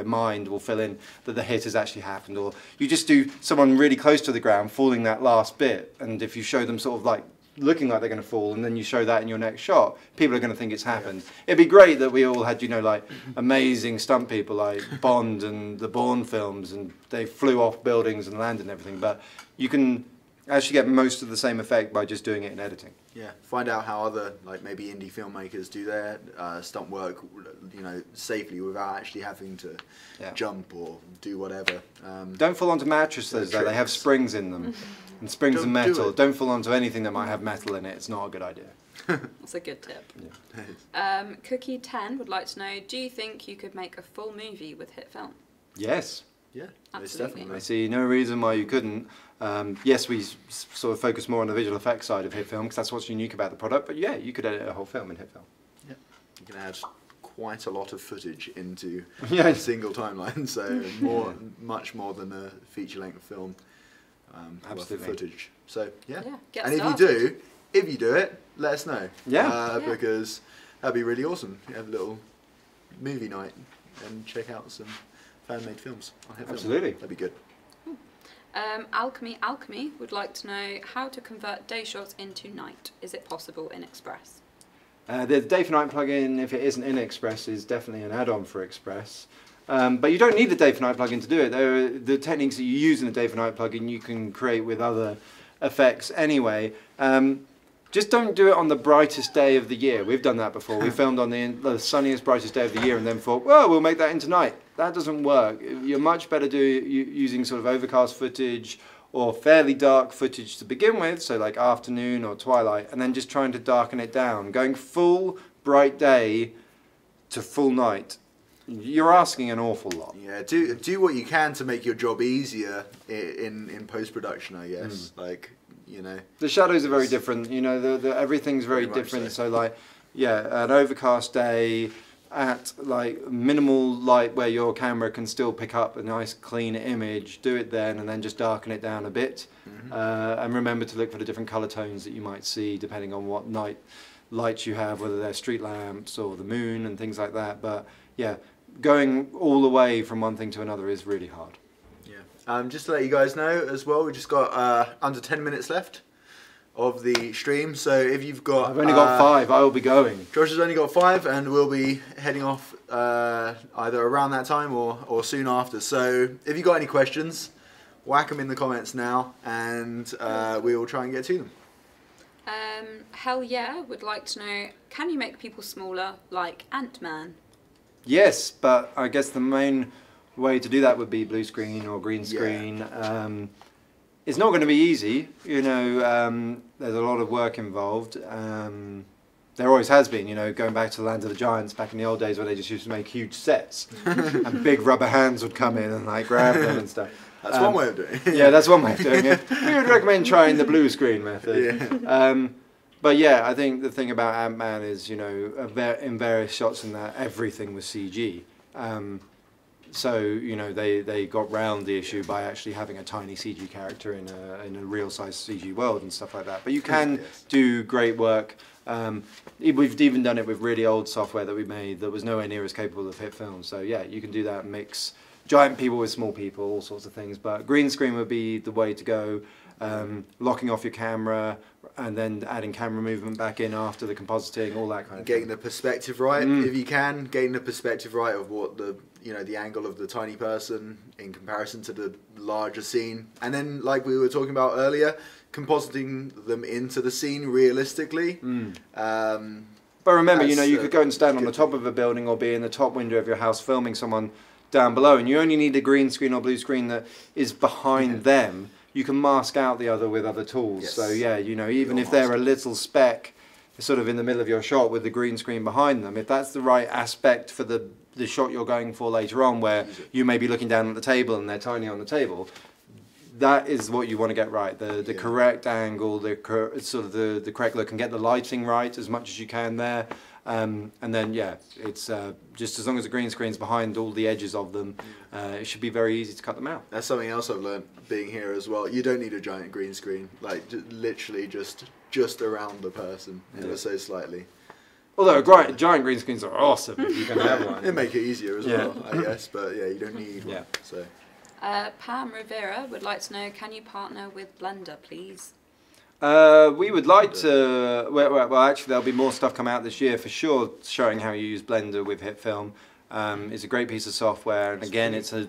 mind will fill in that the hit has actually happened. Or you just do someone really close to the ground falling that last bit, and if you show them sort of like looking like they're going to fall, and then you show that in your next shot, people are going to think it's happened. It'd be great that we all had, you know, like amazing stunt people like Bond and the Bourne films, and they flew off buildings and landed and everything, but you can actually get most of the same effect by just doing it in editing. Yeah, find out how other, like maybe indie filmmakers do their stunt work, you know, safely without actually having to jump or do whatever. Don't fall onto mattresses though, they have springs in them. And springs and metal. Don't fall onto anything that might have metal in it, it's not a good idea. That's a good tip. Cookie10 would like to know, do you think you could make a full movie with HitFilm? Yes. Yeah, most Absolutely. definitely. I see no reason why you couldn't. Yes, we sort of focus more on the visual effects side of HitFilm because that's what's unique about the product. But yeah, you could edit a whole film in HitFilm. Yeah, you can add quite a lot of footage into Yeah. a single timeline, so much more than a feature-length film worth of Absolutely. footage. So yeah, get and started. if you do it, let us know. Yeah. Because that'd be really awesome. You have a little movie night and check out some fan-made films on HitFilm. Absolutely. That'd be good. Alchemy would like to know how to convert day shots into night. Is it possible in Express? The Day for Night plugin, if it isn't in Express, is definitely an add-on for Express. But you don't need the Day for Night plugin to do it. The techniques that you use in the Day for Night plugin you can create with other effects anyway. Just don't do it on the brightest day of the year. We've done that before. We filmed on the sunniest, brightest day of the year and then thought, well, we'll make that into night. That doesn't work. You're much better using sort of overcast footage or fairly dark footage to begin with, so like afternoon or twilight, and then just trying to darken it down. Going full bright day to full night. You're asking an awful lot. Yeah, do what you can to make your job easier in post-production, I guess. Like, you know. The shadows are very different, you know, everything's very different. So like, yeah, an overcast day at like minimal light where your camera can still pick up a nice clean image, do it then and then just darken it down a bit. And remember to look for the different color tones that you might see depending on what night lights you have, whether they're street lamps or the moon and things like that. But yeah, going all the way from one thing to another is really hard. Yeah. Just to let you guys know as well, we just got under 10 minutes left of the stream. So if you've got... I've only got 5, I will be going. Josh has only got 5 and we'll be heading off either around that time or soon after. So if you've got any questions, whack them in the comments now and we will try and get to them. Hell yeah would like to know, can you make people smaller like Ant-Man? Yes, but I guess the main way to do that would be blue screen or green screen. Yeah. It's not going to be easy, you know, there's a lot of work involved. There always has been, you know, going back to the Land of the Giants back in the old days where they just used to make huge sets and big rubber hands would come in and like grab them and stuff. That's one way of doing it. Yeah, that's one way of doing it. We would recommend trying the blue screen method. Yeah. But yeah, I think the thing about Ant-Man is, you know, in various shots in that, everything was CG. So, you know, they got round the issue by actually having a tiny CG character in a real-size CG world and stuff like that. But you can do great work. We've even done it with really old software that we made that was nowhere near as capable of HitFilm. So yeah, you can do that, mix giant people with small people, all sorts of things. But green screen would be the way to go. Locking off your camera and then adding camera movement back in after the compositing, all that kind of Getting thing. the perspective right, if you can, getting the perspective right of what the angle of the tiny person in comparison to the larger scene, and then like we were talking about earlier, compositing them into the scene realistically. But remember, you know, you could go and stand on the top of a building or be in the top window of your house filming someone down below, and you only need a green screen or blue screen that is behind them. You can mask out the other with other tools. Yes. So yeah, you know, even if they're a little speck sort of in the middle of your shot with the green screen behind them, if that's the right aspect for the shot you're going for later on, where you may be looking down at the table and they're tiny on the table, that is what you want to get right. The correct angle, the correct look, and get the lighting right as much as you can there. And then yeah, it's just as long as the green screen's behind all the edges of them, it should be very easy to cut them out. That's something else I've learned being here as well. You don't need a giant green screen, like literally just around the person, ever so slightly. Although giant green screens are awesome if you can have one. It make it easier as well, I guess. But yeah, you don't need one. So. Pam Rivera would like to know, can you partner with Blender, please? We would like to. Well, actually, there'll be more stuff come out this year for sure, showing how you use Blender with HitFilm. It's a great piece of software, and again, it's a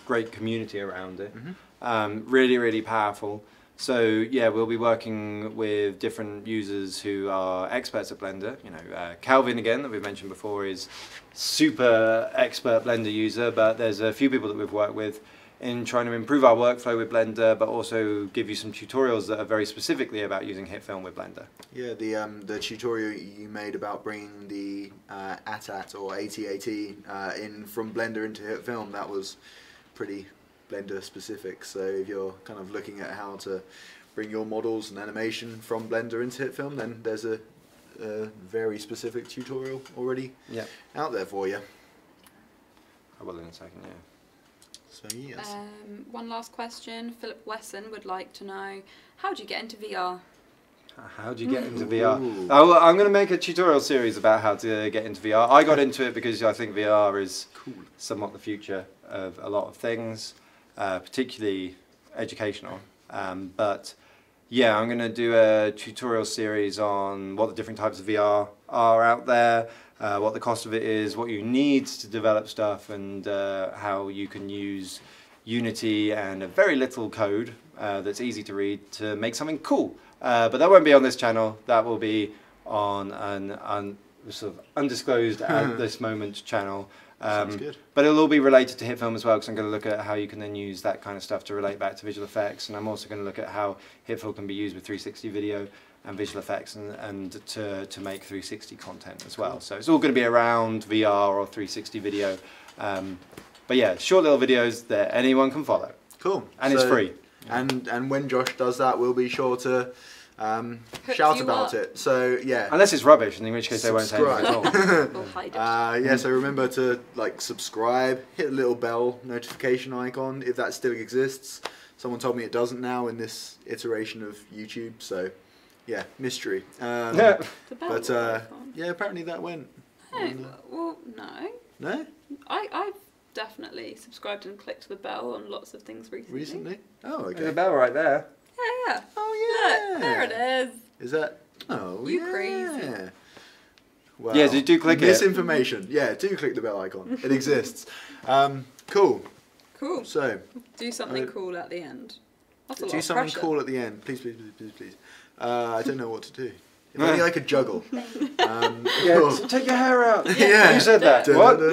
great community around it. Really, really powerful. So yeah, we'll be working with different users who are experts at Blender. You know, Calvin again that we've mentioned before is super expert Blender user, but there's a few people that we've worked with in trying to improve our workflow with Blender, but also give you some tutorials that are very specifically about using HitFilm with Blender. Yeah, the tutorial you made about bringing the AT-AT or AT-AT in from Blender into HitFilm, that was pretty Blender specific. So if you're kind of looking at how to bring your models and animation from Blender into HitFilm, then there's a very specific tutorial already out there for you. I will in a second, yeah. So yes. One last question. Philip Wesson would like to know, how do you get into VR? How do you get into VR? Oh, well, I'm going to make a tutorial series about how to get into VR. I got into it because I think VR is somewhat the future of a lot of things, particularly educational. But yeah, I'm going to do a tutorial series on what the different types of VR are out there, what the cost of it is, what you need to develop stuff, and how you can use Unity and a very little code that's easy to read to make something cool. But that won't be on this channel. That will be on an sort of undisclosed at this moment channel. Sounds good. But it'll all be related to HitFilm as well, because I'm going to look at how you can then use that kind of stuff to relate back to visual effects, and I'm also going to look at how HitFilm can be used with 360 video and visual effects, and to make 360 content as well. So it's all going to be around VR or 360 video. But yeah, short little videos that anyone can follow. Cool. And it's free. And when Josh does that, we'll be sure to shout about it. So yeah. Unless it's rubbish, in which case they won't say anything at all. We'll hide it. Yeah, so remember to like subscribe, hit the little bell notification icon if that still exists. Someone told me it doesn't now in this iteration of YouTube, so yeah, mystery. But yeah, apparently that went. Well, no. No? I've definitely subscribed and clicked the bell on lots of things recently. Recently? Oh, okay. There's a bell right there. Yeah. Oh, yeah. Look, there it is. Is that? Oh, You yeah. crazy. Well, Yeah, do click it. Misinformation. Yeah, do click the bell icon. It exists. Cool. Cool. So, Do something cool at the end. That's a lot do of something pressure. cool at the end. Please, please, please, please, please. I don't know what to do. If only I could juggle. Yeah, take your hair out. Yeah. You said that. What? And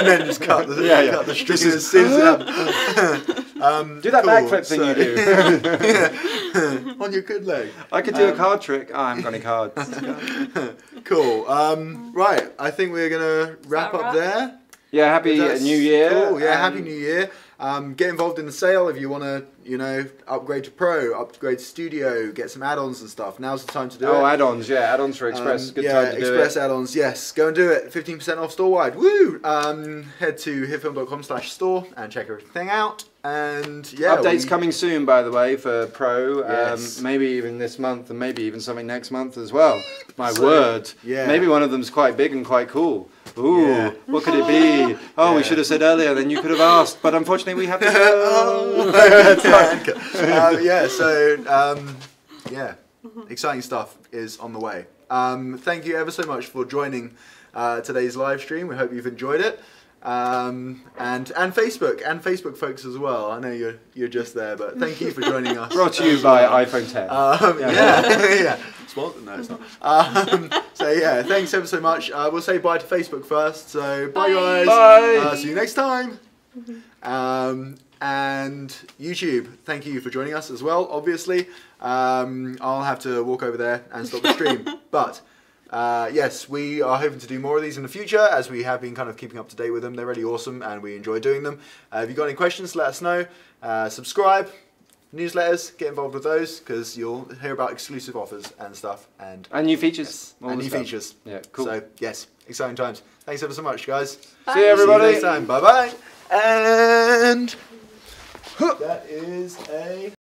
then just cut the string as soon as it happens. Do that Cool, backflip thing you do. Yeah. On your good leg. I could do a card trick. Oh, I haven't got any cards. Cool. Right, I think we're going to wrap up there. Yeah, happy New Year. Cool. Yeah, happy New Year. Get involved in the sale if you want to, you know, upgrade to Pro, upgrade to Studio, get some add-ons and stuff. Now's the time to do it. Oh, add-ons, yeah, add-ons for Express. Good time to do it. Express add-ons, yes. Go and do it. 15% off store-wide. Woo! Head to hitfilm.com/store and check everything out. And yeah, updates coming soon, by the way, for Pro. Yes. Maybe even this month, and maybe even something next month as well. My word. Yeah. Maybe one of them's quite big and quite cool. Ooh, Yeah. what could it be? Oh, we Yeah. should have said earlier, then you could have asked. But unfortunately, we have to go. Yeah, so yeah, exciting stuff is on the way. Thank you ever so much for joining today's live stream. We hope you've enjoyed it. And Facebook folks as well. I know you're just there, but thank you for joining us. Brought to you by iPhone 10. Yeah. Sponsored? No, it's not. So yeah, thanks ever so much. We'll say bye to Facebook first. So bye guys. Bye. See you next time. And YouTube, thank you for joining us as well. Obviously, I'll have to walk over there and stop the stream, but. Yes, we are hoping to do more of these in the future, as we have been kind of keeping up to date with them. They're really awesome and we enjoy doing them. If you've got any questions, let us know. Subscribe, newsletters, get involved with those, because you'll hear about exclusive offers and stuff. And new features. Yes, All and the new stuff. features. Yeah, cool. So, yes, exciting times. Thanks ever so much, guys. Bye. See you, everybody. See you next time. Bye-bye. And that is a...